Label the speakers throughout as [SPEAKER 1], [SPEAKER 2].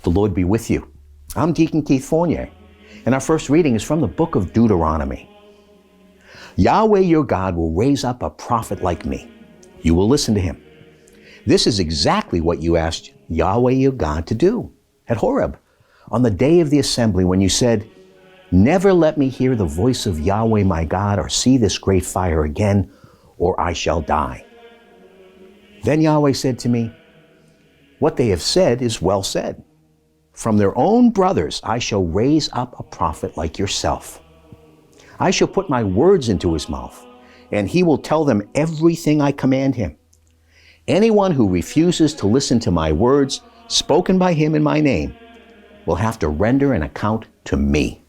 [SPEAKER 1] The Lord be with you. I'm Deacon Keith Fournier, and our first reading is from the book of Deuteronomy. Yahweh your God will raise up a prophet like me. You will listen to him. This is exactly what you asked Yahweh your God to do at Horeb on the day of the assembly when you said, "Never let me hear the voice of Yahweh my God or see this great fire again, or I shall die." Then Yahweh said to me, "What they have said is well said. From their own brothers I shall raise up a prophet like yourself. I shall put my words into his mouth, and he will tell them everything I command him. Anyone who refuses to listen to my words spoken by him in my name will have to render an account to me.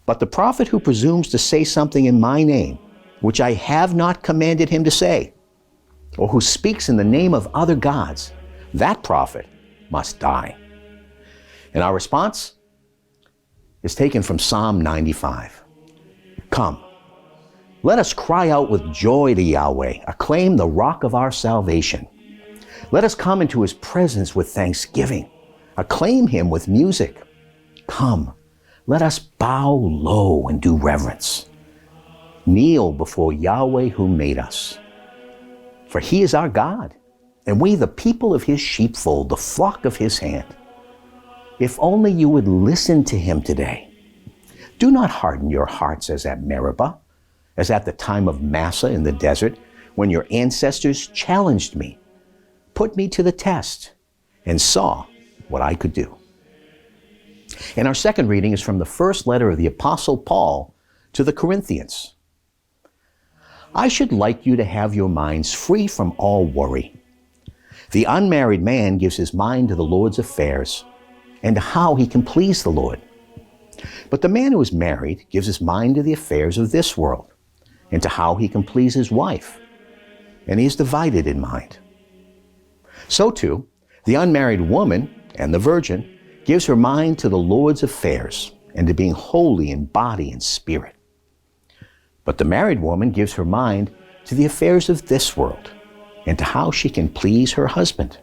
[SPEAKER 1] But the prophet who presumes to say something in my name, which I have not commanded him to say, or who speaks in the name of other gods, that prophet must die." And our response is taken from Psalm 95. Come, let us cry out with joy to Yahweh, acclaim the rock of our salvation. Let us come into his presence with thanksgiving, acclaim him with music. Come, let us bow low and do reverence. Kneel before Yahweh who made us. For he is our God, and we the people of his sheepfold, the flock of his hand. If only you would listen to him today. Do not harden your hearts as at Meribah, as at the time of Massah in the desert, when your ancestors challenged me, put me to the test, and saw what I could do. And our second reading is from the first letter of the Apostle Paul to the Corinthians. I should like you to have your minds free from all worry. The unmarried man gives his mind to the Lord's affairs and to how he can please the Lord. But the man who is married gives his mind to the affairs of this world and to how he can please his wife, and he is divided in mind. So too, the unmarried woman and the virgin gives her mind to the Lord's affairs and to being holy in body and spirit. But the married woman gives her mind to the affairs of this world and to how she can please her husband.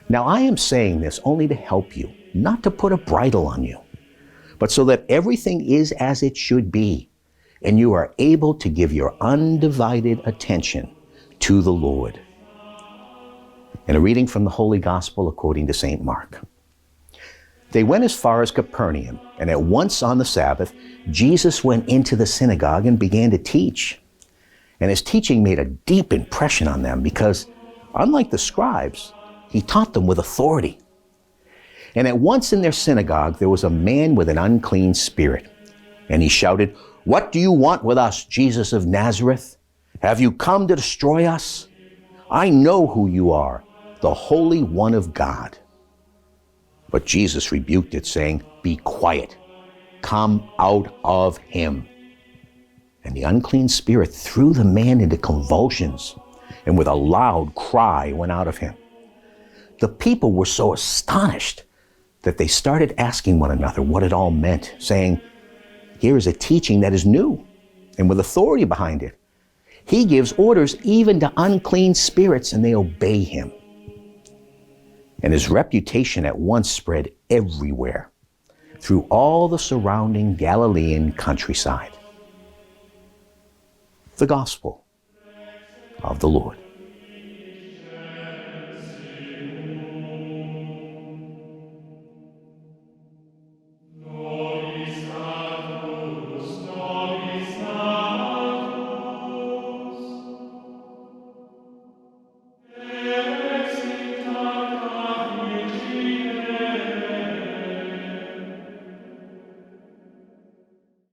[SPEAKER 1] Now I am saying this only to help you, not to put a bridle on you, but so that everything is as it should be, and you are able to give your undivided attention to the Lord. And a reading from the Holy Gospel according to St. Mark. They went as far as Capernaum, and at once on the Sabbath, Jesus went into the synagogue and began to teach. And his teaching made a deep impression on them because, unlike the scribes, he taught them with authority. And at once in their synagogue there was a man with an unclean spirit. And he shouted, "What do you want with us, Jesus of Nazareth? Have you come to destroy us? I know who you are, the Holy One of God." But Jesus rebuked it, saying, "Be quiet. Come out of him." And the unclean spirit threw the man into convulsions, and with a loud cry went out of him. The people were so astonished that they started asking one another what it all meant, saying, "Here is a teaching that is new, and with authority behind it. He gives orders even to unclean spirits, and they obey him." And his reputation at once spread everywhere, through all the surrounding Galilean countryside. The Gospel of the Lord.